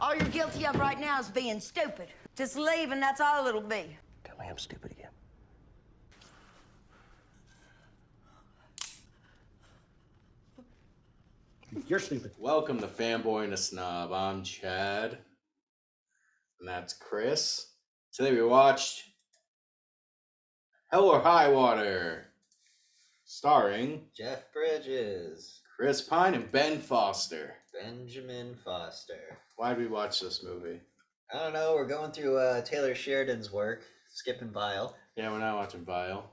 All you're guilty of right now is being stupid. Just leave and that's all it'll be. Tell me I'm stupid again. You're stupid. Welcome to Fanboy and a Snob. I'm Chad. And that's Chris. Today we watched Hell or High Water, starring Jeff Bridges, Chris Pine and Ben Foster. Benjamin Foster. Why'd we watch this movie? I don't know. We're going through Taylor Sheridan's work, skipping Vile. Yeah, we're not watching Vile.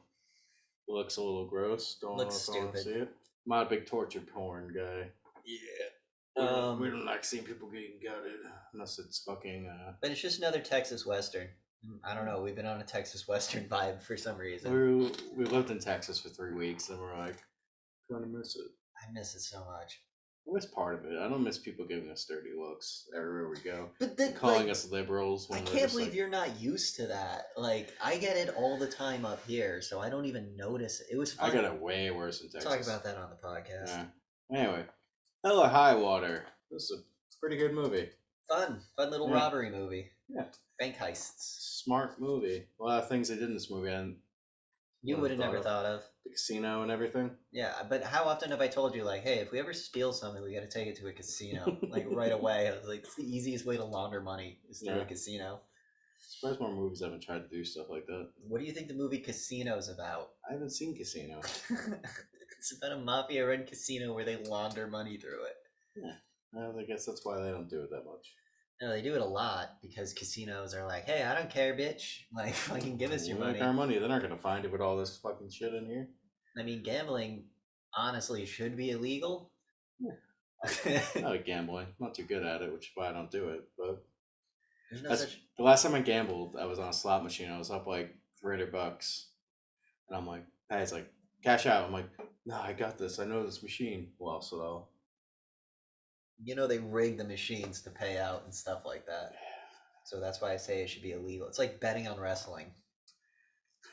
It looks a little gross. Don't Looks know if I want to see stupid. it. I'm not a big torture porn guy. Yeah. We don't like seeing people getting gutted unless it's fucking. But it's just another Texas Western. I don't know. We've been on a Texas Western vibe for some reason. We lived in Texas for 3 weeks and we're like, kind of miss it. I miss it so much. I miss part of it. I don't miss people giving us dirty looks everywhere we go. But Calling us liberals. I can't believe you're not used to that. Like, I get it all the time up here, so I don't even notice it. It was fun. I got it way worse in Texas. Talk about that on the podcast. Yeah. Anyway, Hell or High Water. This is a pretty good movie. Fun little robbery movie. Yeah. Bank heists. Smart movie. A lot of things they did in this movie You would have never thought of. The casino and everything. Yeah, but how often have I told you, like, hey, if we ever steal something, we got to take it to a casino, like right away. I was like, it's the easiest way to launder money is through a casino. I'm surprised more movies haven't tried to do stuff like that. What do you think the movie Casino's about? I haven't seen Casino. It's about a mafia-run casino where they launder money through it. Yeah, well, I guess that's why they don't do it that much. No, they do it a lot because casinos are like, hey, I don't care, bitch. Like, fucking give us your money. Like our money. They're not going to find it with all this fucking shit in here. I mean, gambling, honestly, should be illegal. Yeah. I like gambling. I'm not too good at it, which is why I don't do it. But There's no such... the last time I gambled, I was on a slot machine. I was up like $300. And I'm like, Pat's like, cash out. I'm like, no, I got this. I know this machine well, so... You know, they rig the machines to pay out and stuff like that. So that's why I say it should be illegal. It's like betting on wrestling.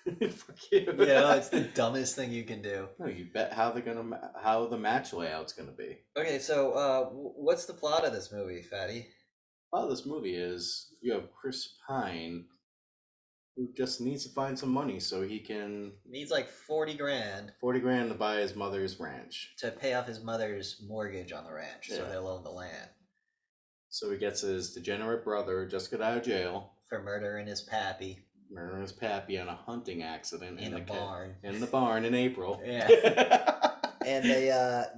Fuck you. Yeah, it's the dumbest thing you can do. No, you bet how the match layout's gonna be. Okay, so what's the plot of this movie, Fatty? The plot of this movie is you have Chris Pine, who just needs to find some money so he can... Needs like 40 grand. 40 grand to buy his mother's ranch. To pay off his mother's mortgage on the ranch, so they'll own the land. So he gets his degenerate brother just got out of jail. For murdering his pappy. Murdering his pappy on a hunting accident in the barn. In the barn in April. Yeah. And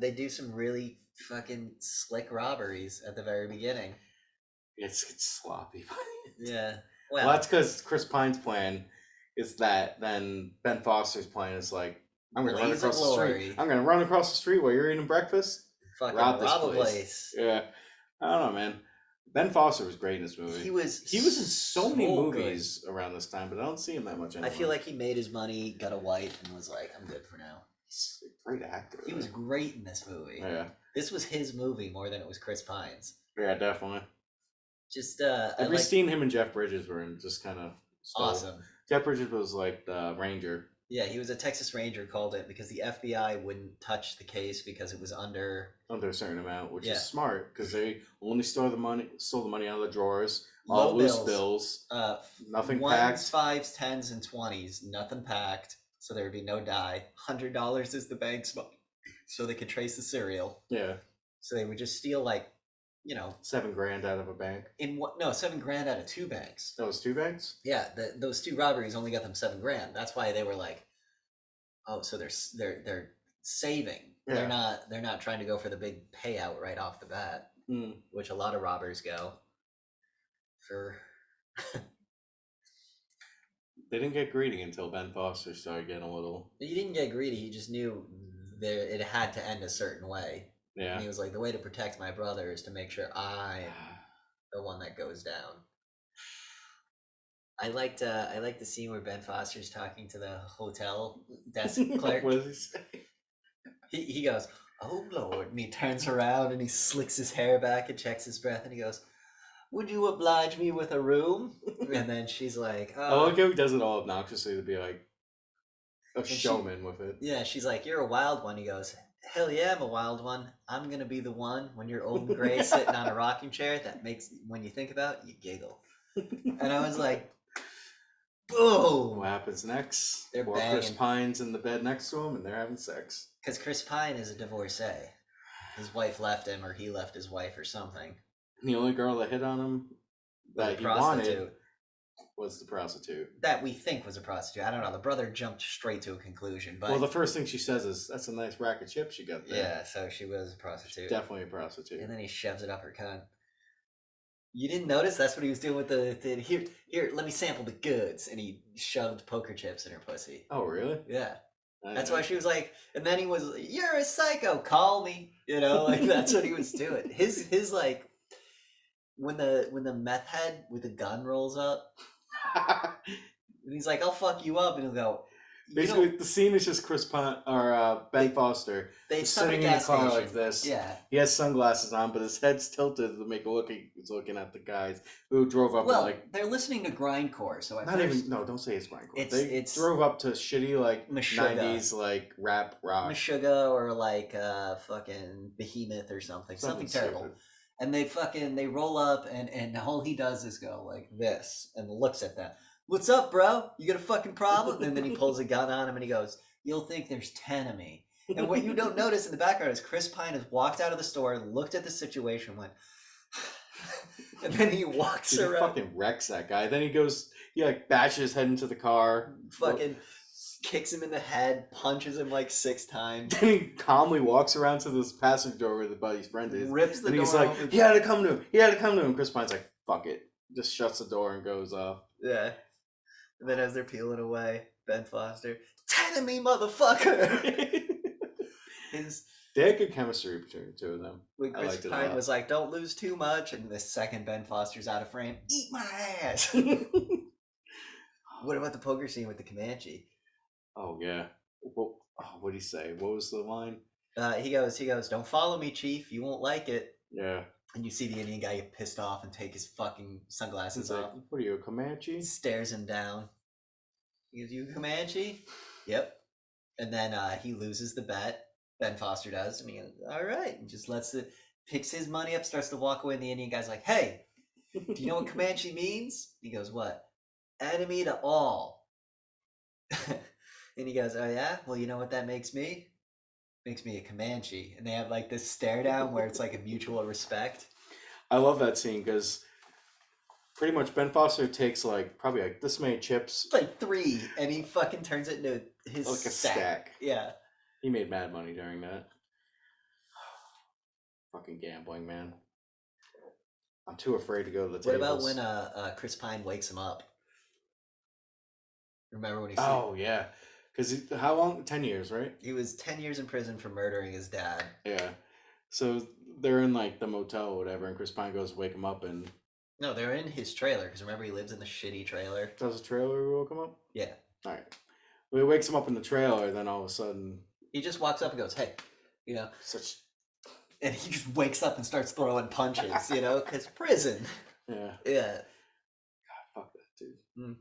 they do some really fucking slick robberies at the very beginning. It's sloppy. Yeah. Well, that's because Chris Pine's plan is that then Ben Foster's plan is like, I'm going to run across the street. I'm going to run across the street while you're eating breakfast. Fucking rob a place. Yeah. I don't know, man. Ben Foster was great in this movie. He was in so many movies around this time, but I don't see him that much anymore. I feel like he made his money, got a wife, and was like, I'm good for now. He's a great actor. He was great in this movie. Yeah. This was his movie more than it was Chris Pine's. Yeah, definitely. Just every scene him and Jeff Bridges were in just kind of awesome. Jeff Bridges was like the ranger. Yeah, he was a Texas Ranger, called it, because the FBI wouldn't touch the case because it was under a certain amount, which is smart because they only stole the money out of the drawers. Low all loose bills. Nothing packed. 1s, 5s, 10s, and 20s. Nothing packed, so there would be no die. $100 is the bank's money, so they could trace the serial. Yeah. So they would just steal like, $7 grand out of a bank. $7 grand out of 2 banks. That was 2 banks? Yeah, those 2 robberies only got them $7 grand. That's why they were like, oh, so they're saving. Yeah. They're not trying to go for the big payout right off the bat, which a lot of robbers go for. They didn't get greedy until Ben Foster started getting a little. He didn't get greedy. He just knew it had to end a certain way. Yeah. And he was like, the way to protect my brother is to make sure I'm the one that goes down. I liked the scene where Ben Foster's talking to the hotel desk clerk. What does he say? He goes, oh Lord, and he turns around and he slicks his hair back and checks his breath and he goes, would you oblige me with a room? And then she's like, oh. I like how he does it all obnoxiously to be like a showman with it. Yeah, she's like, you're a wild one. He goes, hell yeah, I'm a wild one. I'm gonna be the one when you're old and gray sitting on a rocking chair that makes, when you think about it, you giggle. And I was like, boom! What happens next? They're Chris banging. Pine's in the bed next to him, and they're having sex. Because Chris Pine is a divorcee. His wife left him, or he left his wife, or something. And the only girl that hit on him that he wanted was the prostitute. That we think was a prostitute. I don't know. The brother jumped straight to a conclusion. But Well, the first thing she says is, "That's a nice rack of chips you got there." yeah, so she was a prostitute. Definitely a prostitute. And then he shoves it up her cunt. You didn't notice? That's what he was doing with the here, let me sample the goods. And he shoved poker chips in her pussy. Oh, really? Yeah. That's why she was like, and then he was, "You're a psycho, call me." You know, like that's what he was doing. His like, when the meth head with the gun rolls up, and he's like, "I'll fuck you up," and he'll go. Basically, the scene is just Chris Pine or Ben Foster sitting in a car like this. Yeah. He has sunglasses on, but his head's tilted to make it look like he's looking at the guys who drove up. Well, like they're listening to grindcore, so not even. No, don't say it's grindcore. They it's drove up to shitty like Meshuggah. 90s like rap rock. Meshuggah or like fucking Behemoth or something terrible. Stupid. And they roll up and all he does is go like this and looks at them. "What's up, bro? You got a fucking problem?" And then he pulls a gun on him and he goes, "You'll think there's 10 of me." And what you don't notice in the background is Chris Pine has walked out of the store, looked at the situation, went, and then he walks around. He fucking wrecks that guy. Then he like bashes his head into the car. Fucking kicks him in the head, punches him like 6 times. Then he calmly walks around to this passenger door where the buddy's friend is. Rips the and door he's like, open. he had to come to him. Chris Pine's like, fuck it. Just shuts the door and goes off. Yeah. And then as they're peeling away, Ben Foster, "10 of me, motherfucker!" They had good chemistry between the two of them. When Chris Pine was like, "Don't lose too much," and the second Ben Foster's out of frame, "Eat my ass." What about the poker scene with the Comanche? Oh, yeah. Well, what did he say? What was the line? He goes, "Don't follow me, Chief. You won't like it." Yeah. And you see the Indian guy get pissed off and take his fucking sunglasses He's like, off. "What are you, a Comanche?" Stares him down. He goes, "You a Comanche?" "Yep." And then he loses the bet. Ben Foster does. And he goes, "All right." And just picks his money up, starts to walk away. And the Indian guy's like, "Hey, do you know what Comanche means?" He goes, "What?" "Enemy to all." And he goes, "Oh, yeah? Well, you know what that makes me? Makes me a Comanche." And they have like this stare down where it's like a mutual respect. I love that scene because pretty much Ben Foster takes like probably like this many chips. It's like 3, and he fucking turns it into his Like a stack. Yeah. He made mad money during that. Fucking gambling, man. I'm too afraid to go to the tables. What about when Chris Pine wakes him up? Remember when he Oh, yeah. Because how long? 10 years, right? He was 10 years in prison for murdering his dad. Yeah. So they're in like the motel or whatever, and Chris Pine goes to wake him up and... No, they're in his trailer, because remember he lives in the shitty trailer? Does the trailer woke him up? Yeah. Alright. Well, he wakes him up in the trailer, then all of a sudden... He just walks up and goes, "Hey," you know? Such... And he just wakes up and starts throwing punches, you know? Because prison. Yeah. Yeah. God, fuck that dude. Mm.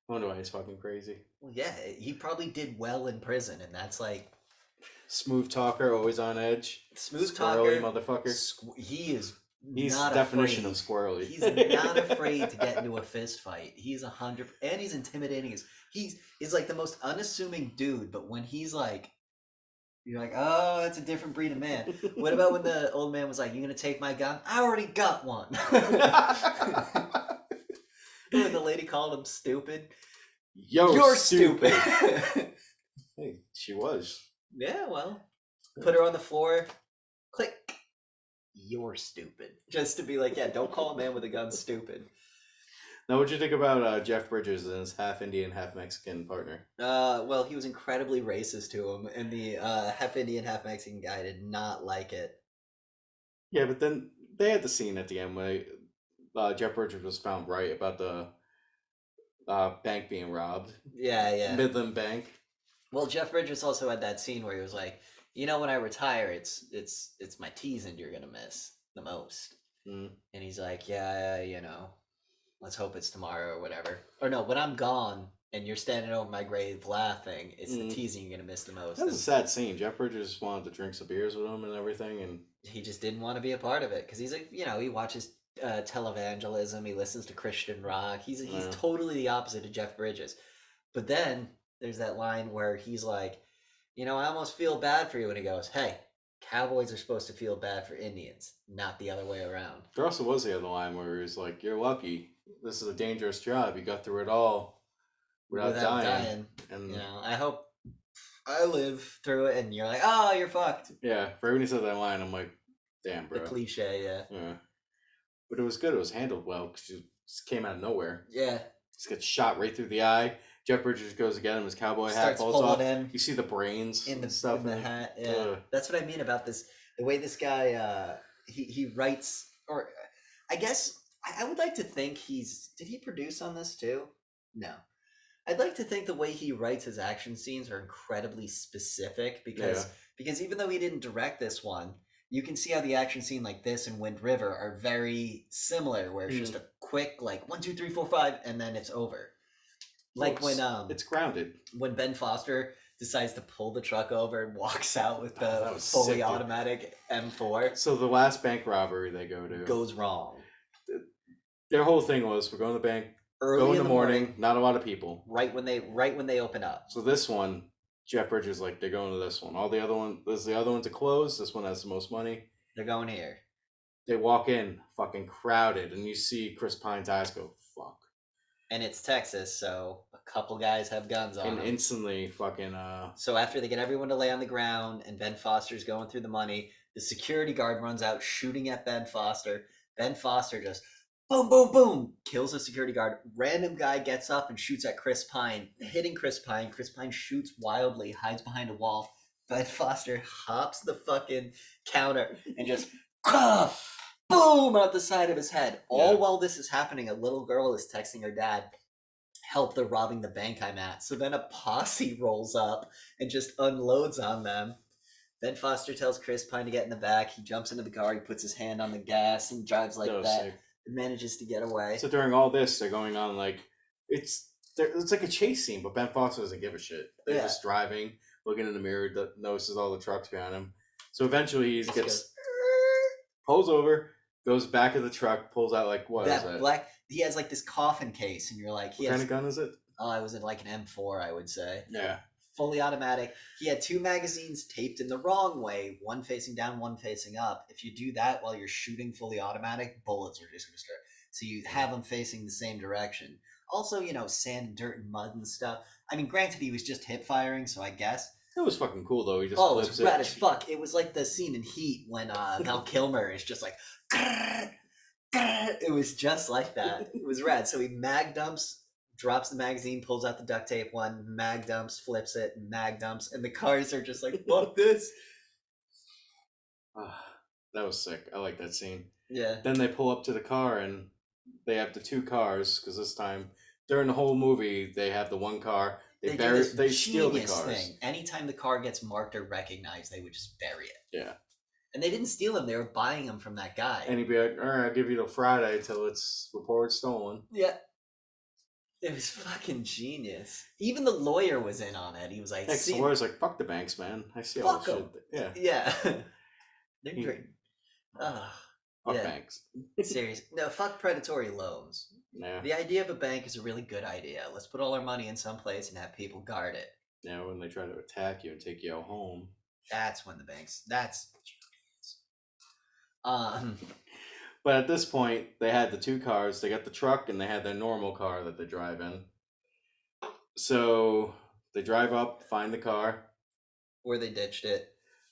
I wonder why he's fucking crazy. Well, yeah, he probably did well in prison, and that's like... Smooth talker, always on edge. Smooth Squirrely talker. motherfucker. He's not definition of squirrely. He's not afraid to get into a fist fight. He's 100, and he's intimidating. He's like the most unassuming dude. But when he's like, you're like, oh, that's a different breed of man. What about when the old man was like, "You gonna take my gun?" "I already got one." When the lady called him stupid. You're stupid. Hey, she was. Yeah, well, put her on the floor. Click. "You're stupid." Just to be like, yeah, don't call a man with a gun stupid. Now, what'd you think about Jeff Bridges and his half Indian, half Mexican partner? Well, he was incredibly racist to him, and the half Indian, half Mexican guy did not like it. Yeah, but then they had the scene at the end where Jeff Bridges was found right about the bank being robbed. Yeah. Midland Bank. Well, Jeff Bridges also had that scene where he was like, "You know, when I retire, it's my teasing you're gonna miss the most." Mm. And he's like, "Yeah, you know, let's hope it's tomorrow or whatever. Or no, when I'm gone, and you're standing over my grave laughing, it's the teasing you're gonna miss the most. That was a sad scene. Jeff Bridges wanted to drink some beers with him and everything, and he just didn't want to be a part of it because he's like, he watches televangelism, he listens to Christian rock. He's totally the opposite of Jeff Bridges. But then there's that line where he's like, I almost feel bad for you, and he goes, "Hey, cowboys are supposed to feel bad for Indians, not the other way around." there also was the other line where he was like, "You're lucky. This is a dangerous job. You got through it all without dying." And I hope I live through it, and you're like, "Oh, you're fucked." Yeah, for when he said that line, I'm like, "Damn, bro." The cliche, Yeah. But it was good. It was handled well because she just came out of nowhere. Yeah. Just gets shot right through the eye. Jeff Bridges goes to get him. His cowboy hat falls off. You see the brains in the stuff in the hat. Yeah, that's what I mean about this. The way this guy he writes, or I guess I would like to think did he produce on this too? No. I'd like to think the way he writes his action scenes are incredibly specific because even though he didn't direct this one, you can see how the action scene like this and Wind River are very similar, where it's just a quick 1, 2, 3, 4, 5, and then it's over. Like when it's grounded. When Ben Foster decides to pull the truck over and walks out with the fully automatic M4. So the last bank robbery they go to goes wrong. Their whole thing was, we're going to the bank early in the morning, not a lot of people. Right when they open up. So this one, Jeff Bridges like, they're going to this one. All the other one, there's the other one to close. This one has the most money. They're going here. They walk in, fucking crowded, and you see Chris Pine's eyes go, fuck. And it's Texas, so a couple guys have guns on them. And instantly fucking... So after they get everyone to lay on the ground, and Ben Foster's going through the money, the security guard runs out shooting at Ben Foster. Ben Foster just... boom, boom, boom, kills the security guard. Random guy gets up and shoots at Chris Pine, hitting Chris Pine. Chris Pine shoots wildly, hides behind a wall. Ben Foster hops the fucking counter and just boom out the side of his head. All while this is happening, a little girl is texting her dad, "Help, they're robbing the bank I'm at." So then a posse rolls up and just unloads on them. Ben Foster tells Chris Pine to get in the back. He jumps into the car, he puts his hand on the gas and drives like that. Sick. Manages to get away. So during all this, they're going on it's like a chase scene, but Ben Foster doesn't give a shit. They're just driving, looking in the mirror, notices all the trucks behind him. So eventually he pulls over, goes back of the truck, pulls out what is that? Black. He has this coffin case, and you're like, what kind of gun is it? Oh, it was in an M4, I would say. Yeah. Fully automatic. He had 2 magazines taped in the wrong way, one facing down, one facing up. If you do that while you're shooting fully automatic, bullets are just going to start. So you have them facing the same direction. Also, sand and dirt and mud and stuff. I mean, granted, he was just hip firing, so I guess. It was fucking cool, though. He just it was rad as fuck. It was like the scene in Heat when Val Kilmer is just like, grrr, grrr. It was just like that. It was rad. So he mag dumps, drops the magazine, pulls out the duct tape one, mag dumps, flips it, mag dumps, and the cars are just like, fuck this. That was sick. I like that scene. Yeah. Then they pull up to the car, and they have the 2 cars, because this time, during the whole movie, they have the 1 car. They steal the cars. Thing. Anytime the car gets marked or recognized, they would just bury it. Yeah. And they didn't steal them. They were buying them from that guy. And he'd be like, all right, I'll give you till Friday till it's reported stolen. Yeah. It was fucking genius. Even the lawyer was in on it. He was like, the lawyer's like, fuck the banks, man. I see all this shit. Yeah. Yeah. They're great. Fuck banks. Serious. No, fuck predatory loans. Yeah. The idea of a bank is a really good idea. Let's put all our money in some place and have people guard it. Yeah, when they try to attack you and take you home. That's when the banks. That's. But at this point, they had the 2 cars. They got the truck, and they had their normal car that they drive in. So they drive up, find the car. Where they ditched it.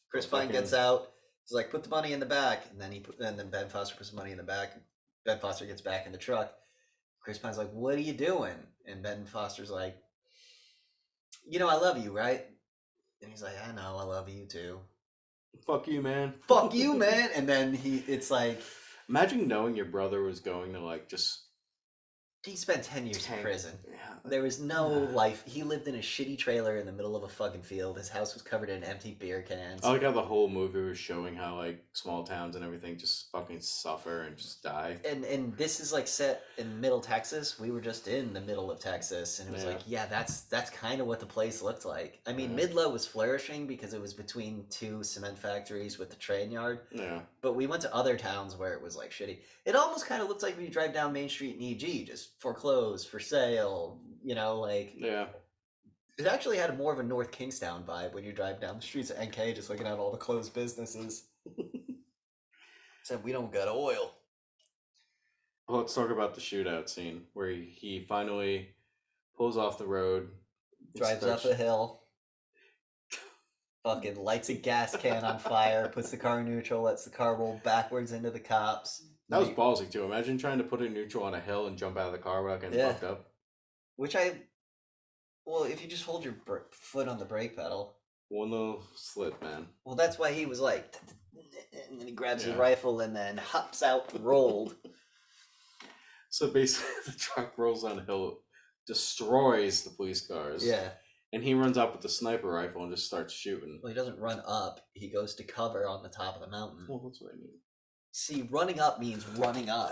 Chris Pine gets out. He's like, put the money in the back. And then Ben Foster puts the money in the back. Ben Foster gets back in the truck. Chris Pine's like, what are you doing? And Ben Foster's like, I love you, right? And he's like, I know, I love you too. Fuck you, man. Fuck you, man. And then it's like, imagine knowing your brother was going to just He spent 10 years in prison. Yeah. There was no life. He lived in a shitty trailer in the middle of a fucking field. His house was covered in empty beer cans. I like how the whole movie was showing how like small towns and everything just fucking suffer and just die. And this is like set in Middle Texas. We were just in the middle of Texas, and it was like, yeah, that's kind of what the place looked like. I mean, Midlow was flourishing because it was between two cement factories with the train yard. Yeah. But we went to other towns where it was like shitty. It almost kind of looked like when you drive down Main Street in EG, just foreclosed, for sale, like... Yeah. It actually had more of a North Kingstown vibe when you drive down the streets of NK, just looking at all the closed businesses. Except we don't got oil. Well, let's talk about the shootout scene where he finally pulls off the road. Drives up a hill. Fucking lights a gas can on fire, puts the car in neutral, lets the car roll backwards into the cops. That was ballsy too. Imagine trying to put it neutral on a hill and jump out of the car without getting fucked up. Well, if you just hold your foot on the brake pedal. One little slip, man. Well, that's why he was like, and then he grabs his rifle and then hops out rolled. So basically, the truck rolls down a hill, destroys the police cars. Yeah. And he runs up with the sniper rifle and just starts shooting. Well, he doesn't run up. He goes to cover on the top of the mountain. Well, that's what I mean. See, running up means running up.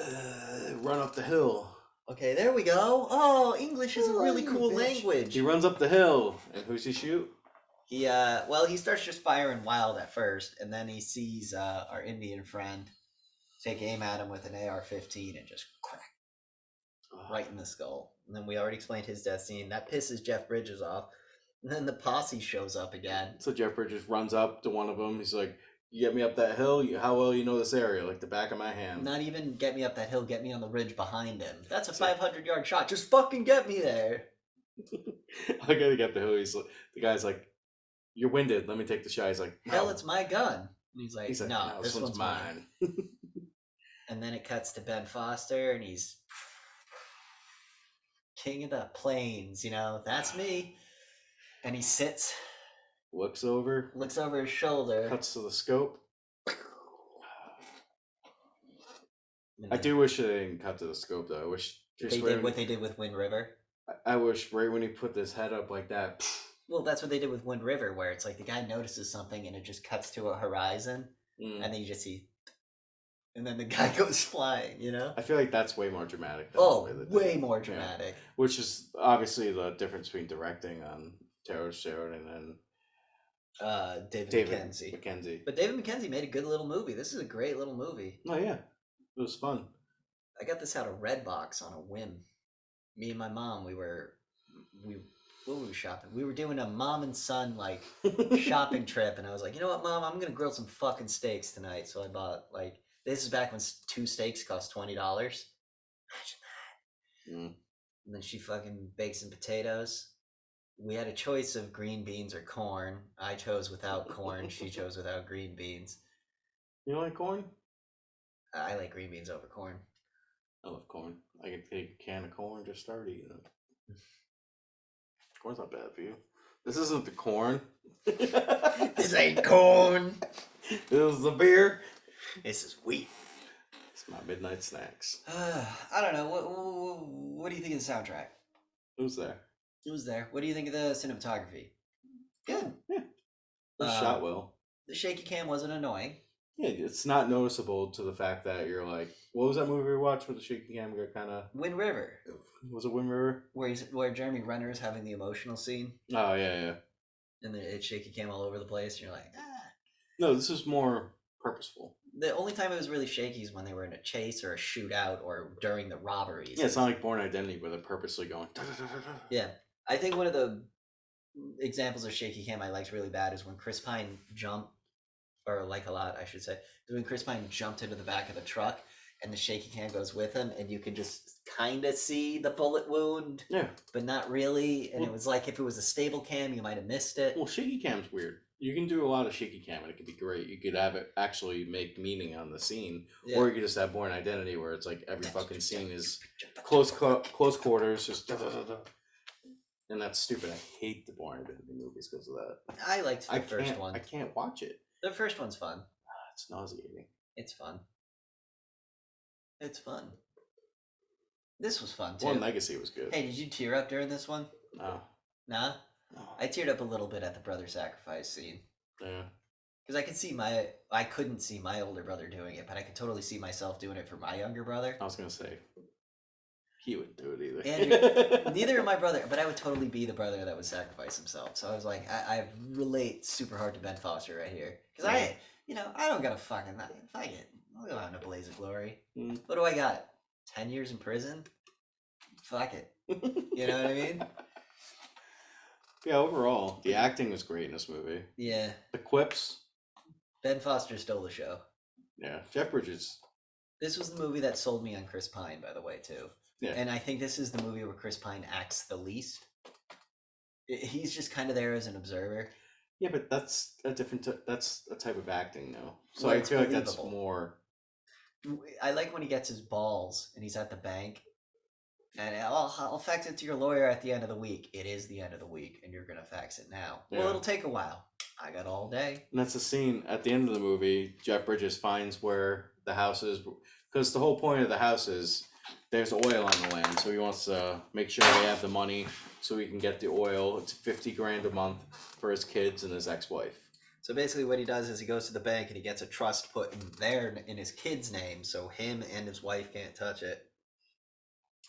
Run up the hill. Okay, there we go. Oh, English is a really cool language. He runs up the hill. And who's he shoot? He starts just firing wild at first, and then he sees our Indian friend take aim at him with an AR-15 and just crack right in the skull. And then we already explained his death scene. That pisses Jeff Bridges off. And then the posse shows up again. So Jeff Bridges runs up to one of them. He's like, "You get me up that hill? How well you know this area? Like the back of my hand." Not even get me up that hill, get me on the ridge behind him. That's a 500-yard shot. Just fucking get me there. I gotta get the hill. The guy's like, "You're winded. Let me take the shot." He's like, "No." "Hell, it's my gun." And he's like, "No, this one's mine." And then it cuts to Ben Foster, and he's king of the plains, that's me. And he sits, looks over his shoulder, cuts to the scope. I do wish they didn't cut to the scope though. I wish they did what they did with Wind River. I wish right when he put his head up like that. Well, that's what they did with Wind River, where it's like the guy notices something and it just cuts to a horizon, and then you just see, and then the guy goes flying. I feel like that's way more dramatic. Than way more dramatic. Yeah. Which is obviously the difference between directing on Taylor Sheridan and David MacKenzie. But David MacKenzie made a good little movie. This is a great little movie. Oh yeah, it was fun. I got this out of Redbox on a whim. Me and my mom, what were we shopping? We were doing a mom and son shopping trip, and I was like, you know what, Mom, I'm gonna grill some fucking steaks tonight. So I bought this is back when 2 steaks cost $20. Imagine that. And then she fucking baked some potatoes. We had a choice of green beans or corn. I chose without corn. She chose without green beans. You don't like corn? I like green beans over corn. I love corn. I could take a can of corn, just start eating it. Corn's not bad for you. This isn't the corn. This ain't corn. This is the beer. This is wheat. It's my midnight snacks. I don't know. What do you think of the soundtrack? Who's there? It was there. What do you think of the cinematography? Good. Yeah. It was shot well. The shaky cam wasn't annoying. Yeah, it's not noticeable to the fact that you're like, what was that movie we watched where the shaky cam got kind of... Wind River. Was it Wind River? Where Jeremy Renner is having the emotional scene. Oh, yeah. And it's shaky cam all over the place, and you're like, ah. No, this is more purposeful. The only time it was really shaky is when they were in a chase or a shootout or during the robberies. Yeah, it's not like Born Identity where they're purposely going... Yeah. I think one of the examples of shaky cam I liked really bad is when Chris Pine jumped, or like a lot, I should say, when Chris Pine jumped into the back of the truck and the shaky cam goes with him, and you can just kind of see the bullet wound, but not really. And it was like if it was a stable cam, you might have missed it. Well, shaky cam's weird. You can do a lot of shaky cam, and it could be great. You could have it actually make meaning on the scene, or you could just have Born Identity, where it's like every fucking scene is close quarters, just. And that's stupid. I hate the Born Identity movies because of that. I liked the first one. I can't watch it. The first one's fun. It's nauseating. It's fun. It's fun. This was fun too. One Legacy was good. Hey, did you tear up during this one? No. Nah? No. I teared up a little bit at the brother sacrifice scene. Yeah. Because I couldn't see my older brother doing it, but I could totally see myself doing it for my younger brother. I was going to say, he wouldn't do it either. And neither of my brother, but I would totally be the brother that would sacrifice himself. So I was like, I relate super hard to Ben Foster right here. Because I don't got a fucking, fuck it. I'll go out in a blaze of glory. What do I got? 10 years in prison? Fuck it. You know what I mean? Yeah, overall, the acting was great in this movie. Yeah. The quips. Ben Foster stole the show. Yeah. Jeff Bridges. This was the movie that sold me on Chris Pine, by the way, too. Yeah. And I think this is the movie where Chris Pine acts the least. He's just kind of there as an observer. Yeah, but that's a different. That's a type of acting, though. So Well, I it's feel like that's believable. more. I like when he gets his balls and he's at the bank. And I'll fax it to your lawyer at the end of the week. It is the end of the week, and you're going to fax it now. Yeah. Well, it'll take a while. I got all day. And that's the scene at the end of the movie. Jeff Bridges finds where the house is. Because the whole point of the house is there's oil on the land. So he wants to make sure they have the money so he can get the oil. It's $50,000 a month for his kids and his ex-wife. So basically what he does is he goes to the bank and he gets a trust put in his kid's name. So him and his wife can't touch it.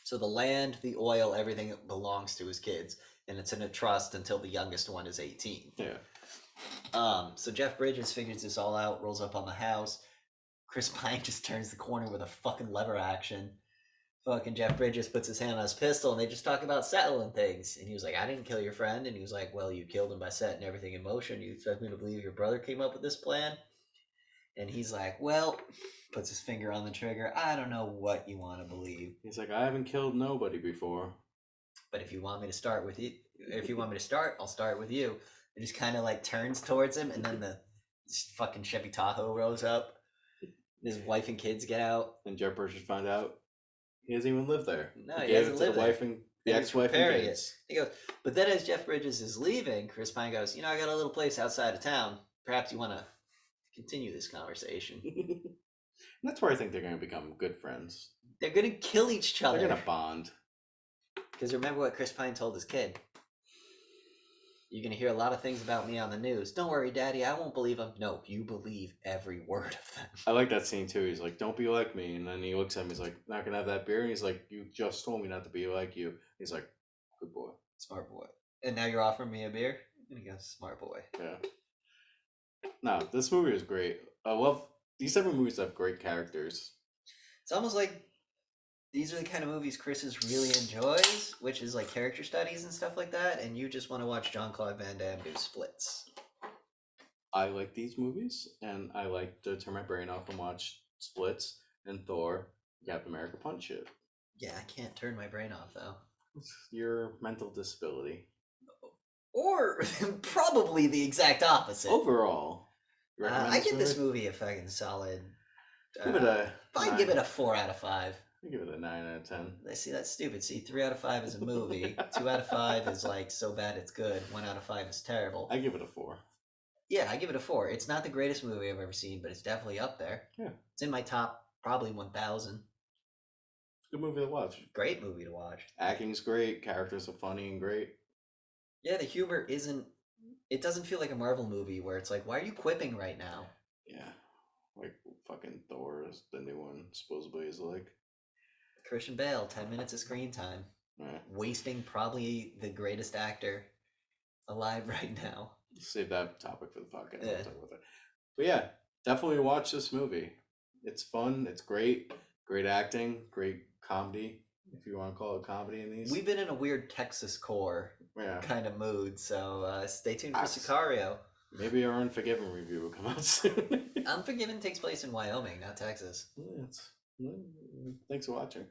So the land, the oil, everything belongs to his kids, and it's in a trust until the youngest one is 18. Yeah. So Jeff Bridges figures this all out, rolls up on the house. Chris Pine just turns the corner with a fucking lever action. Fucking Jeff Bridges puts his hand on his pistol, and they just talk about settling things. And he was like, I didn't kill your friend. And he was like, well, you killed him by setting everything in motion. You expect me to believe your brother came up with this plan? And he's like, well, puts his finger on the trigger. I don't know what you want to believe. He's like, I haven't killed nobody before. But if you want me to start with you, I'll start with you. And just kind of like turns towards him, and then the fucking Chevy Tahoe rolls up. His wife and kids get out. And Jeff Bridges find out he doesn't even live there. No, he doesn't live there. The ex-wife and kids. He goes, but then as Jeff Bridges is leaving, Chris Pine goes, I got a little place outside of town. Perhaps you want to continue this conversation. That's where I think they're going to become good friends. They're going to kill each other. They're going to bond. Because remember what Chris Pine told his kid. You're going to hear a lot of things about me on the news. Don't worry, Daddy, I won't believe them. No, you believe every word of them. I like that scene too. He's like, don't be like me. And then he looks at him. He's like, not going to have that beer? And he's like, you just told me not to be like you. He's like, good boy. Smart boy. And now you're offering me a beer? And he goes, smart boy. Yeah. No, this movie is great. I love these type of movies have great characters. It's almost like these are the kind of movies Chris really enjoys, which is like character studies and stuff like that, and you just want to watch Jean-Claude Van Damme do splits. I like these movies, and I like to turn my brain off and watch Splits and Thor, Captain America punch it. Yeah, I can't turn my brain off, though. It's your mental disability. Or probably the exact opposite. Overall, I give this movie a fucking solid... Give it a... I'd give it a 4 out of 5. I give it a 9 out of 10. I see, that's stupid. See, 3 out of 5 is a movie. 2 out of 5 is like so bad it's good. 1 out of 5 is terrible. I give it a 4. Yeah, I give it a 4. It's not the greatest movie I've ever seen, but it's definitely up there. Yeah. It's in my top probably 1,000. Good movie to watch. Great movie to watch. Acting's great. Characters are funny and great. Yeah, the humor isn't... It doesn't feel like a Marvel movie where it's like, why are you quipping right now? Yeah. Like fucking Thor is the new one, supposedly, is like... Christian Bale, 10 minutes of screen time. Yeah. Wasting probably the greatest actor alive right now. Save that topic for the podcast. Yeah. I'll talk about that. But yeah, definitely watch this movie. It's fun. It's great. Great acting. Great comedy, if you want to call it comedy in these. We've been in a weird Texas core kind of mood, so stay tuned for Sicario. Maybe our Unforgiven review will come out soon. Unforgiven takes place in Wyoming, not Texas. Thanks for watching.